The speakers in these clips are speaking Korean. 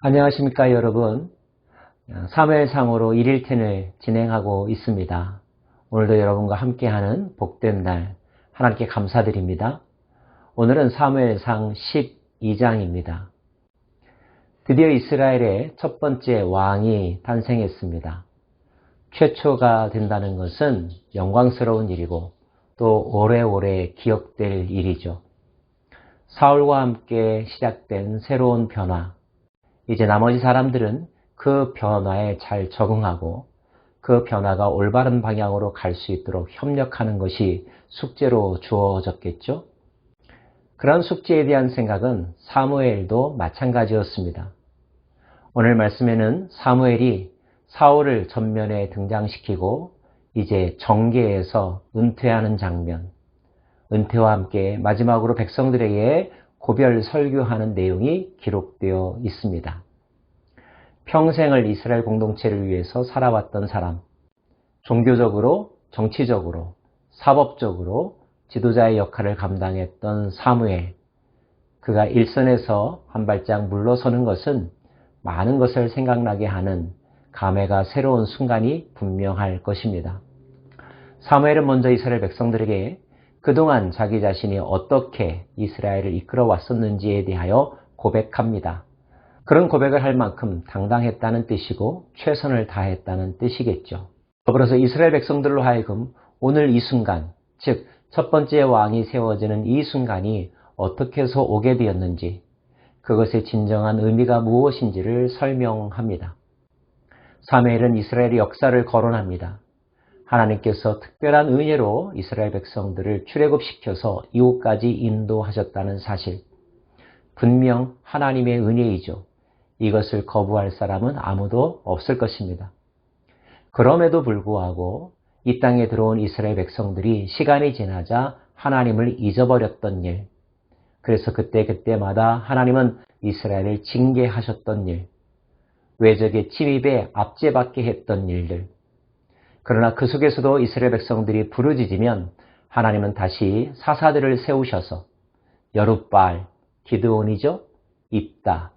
안녕하십니까 여러분. 사무엘상으로 1일텐을 진행하고 있습니다. 오늘도 여러분과 함께하는 복된 날 하나님께 감사드립니다. 오늘은 사무엘상 12장입니다. 드디어 이스라엘의 첫 번째 왕이 탄생했습니다. 최초가 된다는 것은 영광스러운 일이고 또 오래오래 기억될 일이죠. 사울과 함께 시작된 새로운 변화, 이제 나머지 사람들은 그 변화에 잘 적응하고 그 변화가 올바른 방향으로 갈 수 있도록 협력하는 것이 숙제로 주어졌겠죠. 그런 숙제에 대한 생각은 사무엘도 마찬가지였습니다. 오늘 말씀에는 사무엘이 사울을 전면에 등장시키고 이제 정계에서 은퇴하는 장면, 은퇴와 함께 마지막으로 백성들에게 고별 설교하는 내용이 기록되어 있습니다. 평생을 이스라엘 공동체를 위해서 살아왔던 사람, 종교적으로, 정치적으로, 사법적으로 지도자의 역할을 감당했던 사무엘, 그가 일선에서 한 발짝 물러서는 것은 많은 것을 생각나게 하는 감회가 새로운 순간이 분명할 것입니다. 사무엘은 먼저 이스라엘 백성들에게 그동안 자기 자신이 어떻게 이스라엘을 이끌어 왔었는지에 대하여 고백합니다. 그런 고백을 할 만큼 당당했다는 뜻이고 최선을 다했다는 뜻이겠죠. 더불어서 이스라엘 백성들로 하여금 오늘 이 순간, 즉 첫 번째 왕이 세워지는 이 순간이 어떻게 해서 오게 되었는지, 그것의 진정한 의미가 무엇인지를 설명합니다. 사무엘은 이스라엘의 역사를 거론합니다. 하나님께서 특별한 은혜로 이스라엘 백성들을 출애굽시켜서 이곳까지 인도하셨다는 사실, 분명 하나님의 은혜이죠. 이것을 거부할 사람은 아무도 없을 것입니다. 그럼에도 불구하고 이 땅에 들어온 이스라엘 백성들이 시간이 지나자 하나님을 잊어버렸던 일, 그래서 그때마다 하나님은 이스라엘을 징계하셨던 일, 외적의 침입에 압제받게 했던 일들, 그러나 그 속에서도 이스라엘 백성들이 부르짖으면 하나님은 다시 사사들을 세우셔서 여룻바알, 기드온이죠, 입다,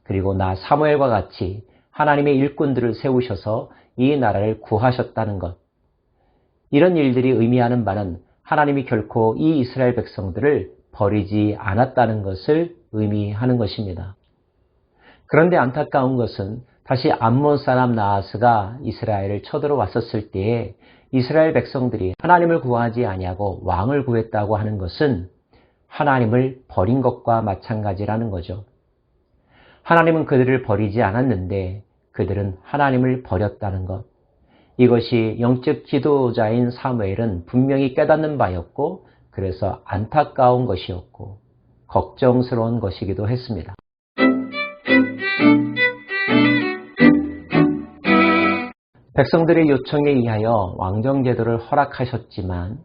그리고 나 사무엘과 같이 하나님의 일꾼들을 세우셔서 이 나라를 구하셨다는 것. 이런 일들이 의미하는 바는 하나님이 결코 이 이스라엘 백성들을 버리지 않았다는 것을 의미하는 것입니다. 그런데 안타까운 것은 다시 암몬 사람 나하스가 이스라엘을 쳐들어왔었을 때에 이스라엘 백성들이 하나님을 구하지 아니하고 왕을 구했다고 하는 것은 하나님을 버린 것과 마찬가지라는 거죠. 하나님은 그들을 버리지 않았는데 그들은 하나님을 버렸다는 것. 이것이 영적 지도자인 사무엘은 분명히 깨닫는 바였고, 그래서 안타까운 것이었고 걱정스러운 것이기도 했습니다. 백성들의 요청에 의하여 왕정제도를 허락하셨지만,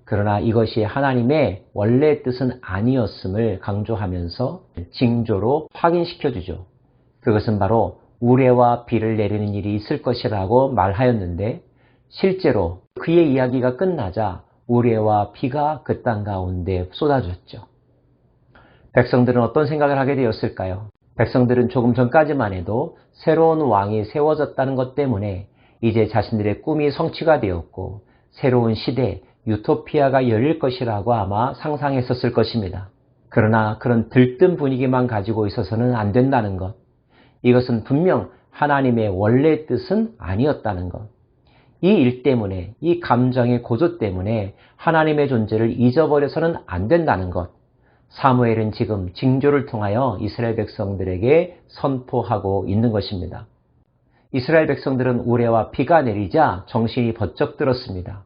그러나 이것이 하나님의 원래 뜻은 아니었음을 강조하면서 징조로 확인시켜주죠. 그것은 바로 우레와 비를 내리는 일이 있을 것이라고 말하였는데, 실제로 그의 이야기가 끝나자 우레와 비가 그 땅 가운데 쏟아졌죠. 백성들은 어떤 생각을 하게 되었을까요? 백성들은 조금 전까지만 해도 새로운 왕이 세워졌다는 것 때문에 이제 자신들의 꿈이 성취가 되었고 새로운 시대, 유토피아가 열릴 것이라고 아마 상상했었을 것입니다. 그러나 그런 들뜬 분위기만 가지고 있어서는 안 된다는 것. 이것은 분명 하나님의 원래 뜻은 아니었다는 것. 이 일 때문에, 이 감정의 고조 때문에 하나님의 존재를 잊어버려서는 안 된다는 것. 사무엘은 지금 징조를 통하여 이스라엘 백성들에게 선포하고 있는 것입니다. 이스라엘 백성들은 우레와 비가 내리자 정신이 번쩍 들었습니다.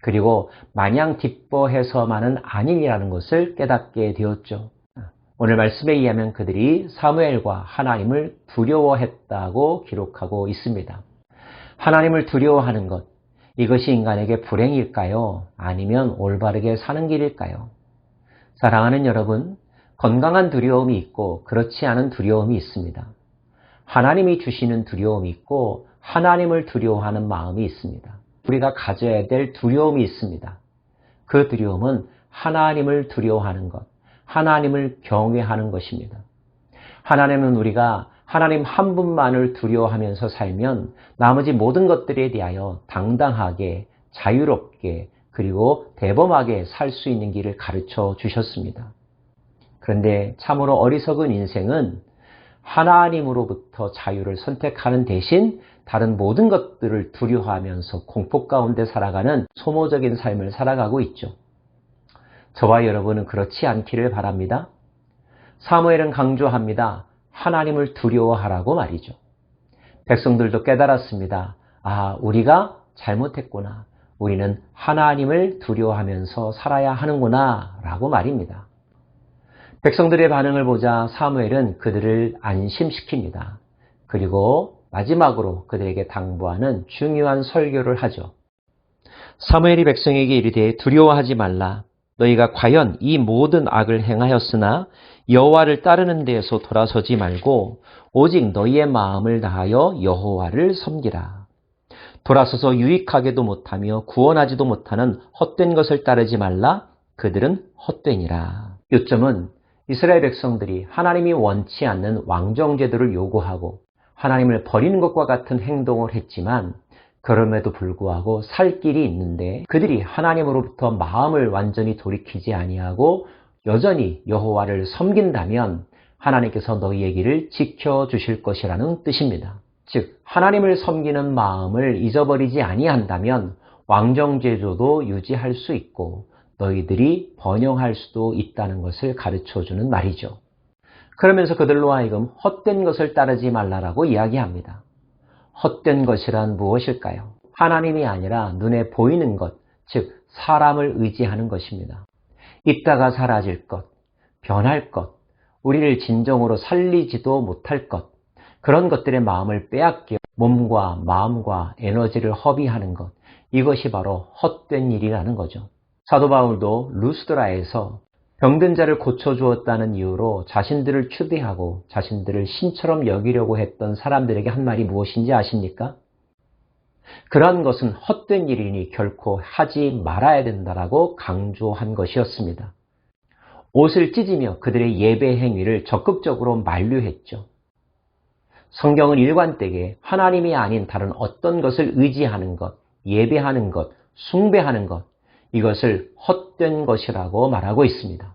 그리고 마냥 기뻐해서만은 아니라는 것을 깨닫게 되었죠. 오늘 말씀에 의하면 그들이 사무엘과 하나님을 두려워했다고 기록하고 있습니다. 하나님을 두려워하는 것, 이것이 인간에게 불행일까요? 아니면 올바르게 사는 길일까요? 사랑하는 여러분, 건강한 두려움이 있고 그렇지 않은 두려움이 있습니다. 하나님이 주시는 두려움이 있고 하나님을 두려워하는 마음이 있습니다. 우리가 가져야 될 두려움이 있습니다. 그 두려움은 하나님을 두려워하는 것, 하나님을 경외하는 것입니다. 하나님은 우리가 하나님 한 분만을 두려워하면서 살면 나머지 모든 것들에 대하여 당당하게, 자유롭게, 그리고 대범하게 살 수 있는 길을 가르쳐 주셨습니다. 그런데 참으로 어리석은 인생은 하나님으로부터 자유를 선택하는 대신 다른 모든 것들을 두려워하면서 공포 가운데 살아가는 소모적인 삶을 살아가고 있죠. 저와 여러분은 그렇지 않기를 바랍니다. 사무엘은 강조합니다. 하나님을 두려워하라고 말이죠. 백성들도 깨달았습니다. 아, 우리가 잘못했구나. 우리는 하나님을 두려워하면서 살아야 하는구나 라고 말입니다. 백성들의 반응을 보자 사무엘은 그들을 안심시킵니다. 그리고 마지막으로 그들에게 당부하는 중요한 설교를 하죠. 사무엘이 백성에게 이르되 두려워하지 말라. 너희가 과연 이 모든 악을 행하였으나 여호와를 따르는 데에서 돌아서지 말고 오직 너희의 마음을 다하여 여호와를 섬기라. 돌아서서 유익하게도 못하며 구원하지도 못하는 헛된 것을 따르지 말라. 그들은 헛되니라. 요점은 이스라엘 백성들이 하나님이 원치 않는 왕정제도를 요구하고 하나님을 버리는 것과 같은 행동을 했지만 그럼에도 불구하고 살 길이 있는데 그들이 하나님으로부터 마음을 완전히 돌이키지 아니하고 여전히 여호와를 섬긴다면 하나님께서 너희의 길을 지켜주실 것이라는 뜻입니다. 즉 하나님을 섬기는 마음을 잊어버리지 아니한다면 왕정제도도 유지할 수 있고 너희들이 번영할 수도 있다는 것을 가르쳐주는 말이죠. 그러면서 그들로 하여금 헛된 것을 따르지 말라라고 이야기합니다. 헛된 것이란 무엇일까요? 하나님이 아니라 눈에 보이는 것, 즉 사람을 의지하는 것입니다. 있다가 사라질 것, 변할 것, 우리를 진정으로 살리지도 못할 것, 그런 것들의 마음을 빼앗겨 몸과 마음과 에너지를 허비하는 것, 이것이 바로 헛된 일이라는 거죠. 사도 바울도 루스드라에서 병든 자를 고쳐주었다는 이유로 자신들을 추대하고 자신들을 신처럼 여기려고 했던 사람들에게 한 말이 무엇인지 아십니까? 그러한 것은 헛된 일이니 결코 하지 말아야 된다라고 강조한 것이었습니다. 옷을 찢으며 그들의 예배 행위를 적극적으로 만류했죠. 성경은 일관되게 하나님이 아닌 다른 어떤 것을 의지하는 것, 예배하는 것, 숭배하는 것, 이것을 헛된 것이라고 말하고 있습니다.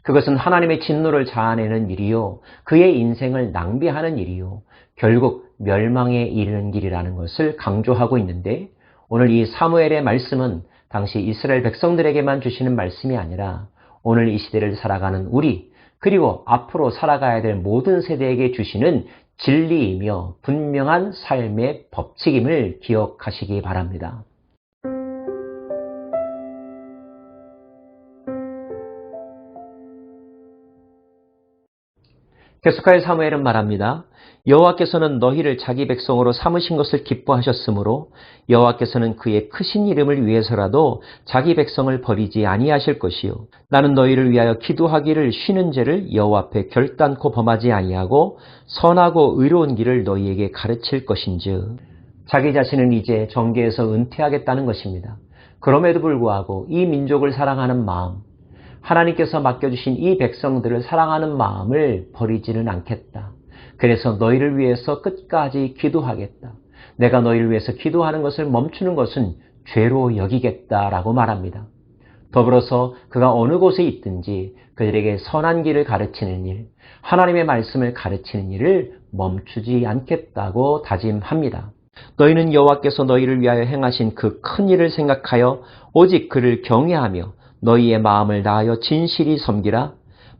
그것은 하나님의 진노를 자아내는 일이요, 그의 인생을 낭비하는 일이요, 결국 멸망에 이르는 길이라는 것을 강조하고 있는데 오늘 이 사무엘의 말씀은 당시 이스라엘 백성들에게만 주시는 말씀이 아니라 오늘 이 시대를 살아가는 우리, 그리고 앞으로 살아가야 될 모든 세대에게 주시는 진리이며 분명한 삶의 법칙임을 기억하시기 바랍니다. 계속하여 사무엘은 말합니다. 여호와께서는 너희를 자기 백성으로 삼으신 것을 기뻐하셨으므로 여호와께서는 그의 크신 이름을 위해서라도 자기 백성을 버리지 아니하실 것이요. 나는 너희를 위하여 기도하기를 쉬는 죄를 여호와 앞에 결단코 범하지 아니하고 선하고 의로운 길을 너희에게 가르칠 것인즉. 자기 자신은 이제 정계에서 은퇴하겠다는 것입니다. 그럼에도 불구하고 이 민족을 사랑하는 마음, 하나님께서 맡겨주신 이 백성들을 사랑하는 마음을 버리지는 않겠다. 그래서 너희를 위해서 끝까지 기도하겠다. 내가 너희를 위해서 기도하는 것을 멈추는 것은 죄로 여기겠다라고 말합니다. 더불어서 그가 어느 곳에 있든지 그들에게 선한 길을 가르치는 일, 하나님의 말씀을 가르치는 일을 멈추지 않겠다고 다짐합니다. 너희는 여호와께서 너희를 위하여 행하신 그 큰 일을 생각하여 오직 그를 경외하며 너희의 마음을 다하여 진실히 섬기라.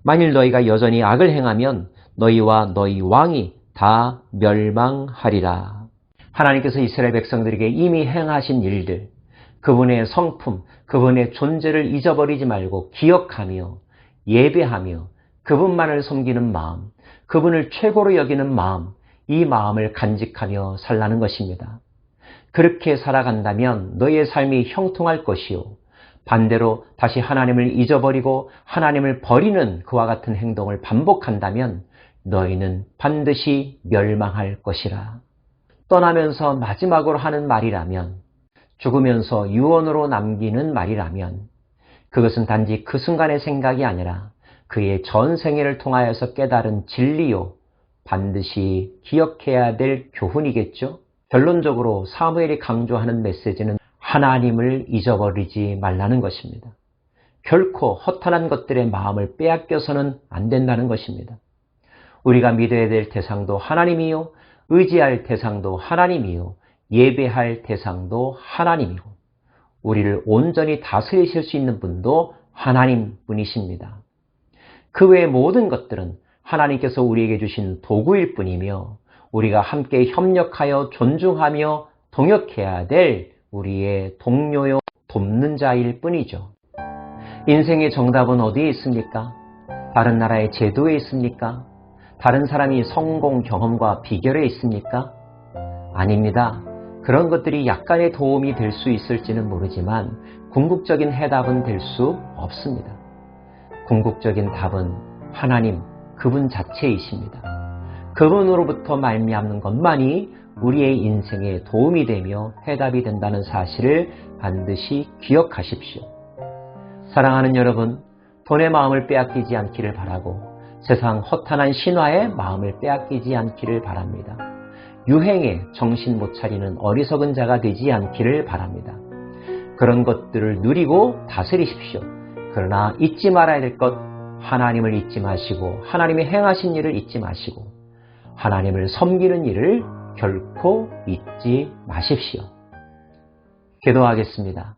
만일 너희가 여전히 악을 행하면 너희와 너희 왕이 다 멸망하리라. 하나님께서 이스라엘 백성들에게 이미 행하신 일들, 그분의 성품, 그분의 존재를 잊어버리지 말고 기억하며 예배하며 그분만을 섬기는 마음, 그분을 최고로 여기는 마음, 이 마음을 간직하며 살라는 것입니다. 그렇게 살아간다면 너희의 삶이 형통할 것이요, 반대로 다시 하나님을 잊어버리고 하나님을 버리는 그와 같은 행동을 반복한다면 너희는 반드시 멸망할 것이라. 떠나면서 마지막으로 하는 말이라면, 죽으면서 유언으로 남기는 말이라면 그것은 단지 그 순간의 생각이 아니라 그의 전 생애를 통하여서 깨달은 진리요 반드시 기억해야 될 교훈이겠죠. 결론적으로 사무엘이 강조하는 메시지는 하나님을 잊어버리지 말라는 것입니다. 결코 허탄한 것들의 마음을 빼앗겨서는 안 된다는 것입니다. 우리가 믿어야 될 대상도 하나님이요, 의지할 대상도 하나님이요, 예배할 대상도 하나님이고, 우리를 온전히 다스리실 수 있는 분도 하나님뿐이십니다. 그 외의 모든 것들은 하나님께서 우리에게 주신 도구일 뿐이며 우리가 함께 협력하여 존중하며 동역해야 될 우리의 동료요 돕는 자일 뿐이죠. 인생의 정답은 어디에 있습니까? 다른 나라의 제도에 있습니까? 다른 사람이 성공 경험과 비결에 있습니까? 아닙니다. 그런 것들이 약간의 도움이 될 수 있을지는 모르지만 궁극적인 해답은 될 수 없습니다. 궁극적인 답은 하나님, 그분 자체이십니다. 그분으로부터 말미암는 것만이 우리의 인생에 도움이 되며 해답이 된다는 사실을 반드시 기억하십시오. 사랑하는 여러분, 돈의 마음을 빼앗기지 않기를 바라고 세상 허탄한 신화의 마음을 빼앗기지 않기를 바랍니다. 유행에 정신 못 차리는 어리석은 자가 되지 않기를 바랍니다. 그런 것들을 누리고 다스리십시오. 그러나 잊지 말아야 될 것, 하나님을 잊지 마시고 하나님이 행하신 일을 잊지 마시고 하나님을 섬기는 일을 결코 잊지 마십시오. 기도하겠습니다.